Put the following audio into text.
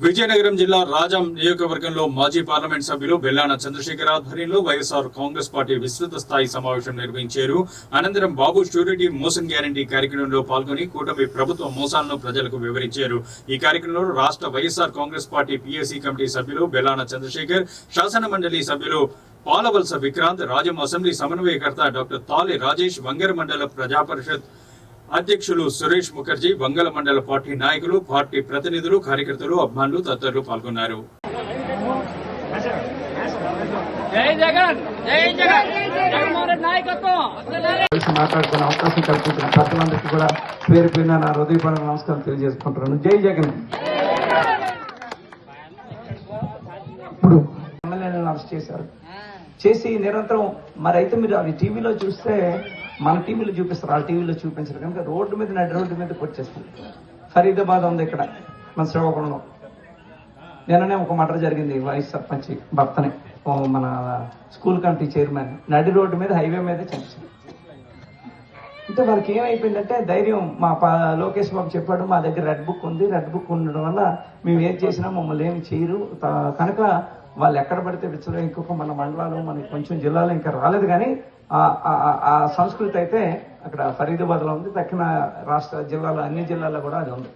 విజయనగరం జిల్లా రాజాం నియోజకవర్గంలో మాజీ పార్లమెంట్ సభ్యులు బెల్లాన చంద్రశేఖర్ ఆధ్వర్యంలో వైఎస్ఆర్ కాంగ్రెస్ పార్టీ విస్తృత స్థాయి సమావేశం నిర్వహించారు. అనంతరం బాబు షూరిటీ మోసం గ్యారంటీ కార్యక్రమంలో పాల్గొని కూటమి ప్రభుత్వ మోసాలను ప్రజలకు వివరించారు. ఈ కార్యక్రమంలో రాష్ట్ర YSR Congress party PAC committee సభ్యులు బెల్లాన చంద్రశేఖర్, శాసన మండలి సభ్యులు పాలవలస విక్రాంత్, రాజం అసెంబ్లీ సమన్వయకర్త డాక్టర్ తాలి రాజేష్, వంగర మండల ప్రజాపరిషత్ అధ్యక్షులు సురేష్ ముఖర్జీ, వంగల మండల పార్టీ నాయకులు, పార్టీ ప్రతినిధులు, కార్యకర్తలు, అభిమానులు తదితరులు పాల్గొన్నారు. మాట్లాడుకునే అవకాశం కల్పించిన ప్రజలందరికీ కూడా పేరు పేరున నా హృదయపూర్వక నమస్కారం తెలియజేసుకుంటున్నాను. జై జగన్. ఇప్పుడు ఎమ్మెల్యేలను అరెస్ట్ చేసి నిరంతరం మరైతే మీరు అవి టీవీలో చూస్తే మన టీవీలో చూపిస్తారు, వాళ్ళ టీవీలో చూపించారు కనుక రోడ్డు మీద నడి రోడ్డు మీదకి వచ్చేస్తుంది. ఫరీదాబాద్ ఉంది ఇక్కడ మన శ్రీకాకుళంలో. నిన్ననే ఒక మర్డర్ జరిగింది, వైస్ సర్పంచ్ భర్తని మన స్కూల్ కమిటీ చైర్మన్ నడి రోడ్డు మీద హైవే మీద చనిపోయింది. అంటే వాళ్ళకి ఏమైపోయిందంటే ధైర్యం. మా లోకేష్ బాబు చెప్పాడు, మా దగ్గర రెడ్ బుక్ ఉంది, రెడ్ బుక్ ఉండడం వల్ల మేము ఏం చేసినా మమ్మల్ని ఏమి చేయరు కనుక వాళ్ళు ఎక్కడ పడితే విచ్చలు ఇంకొక మన మండలాలు మనకి కొంచెం జిల్లాలో ఇంకా రాలేదు. కానీ ఆ సంస్కృతి అయితే అక్కడ ఫరీదాబాద్లో ఉంది, దక్షిణ రాష్ట్ర జిల్లాలో అన్ని జిల్లాల్లో కూడా అది ఉంది.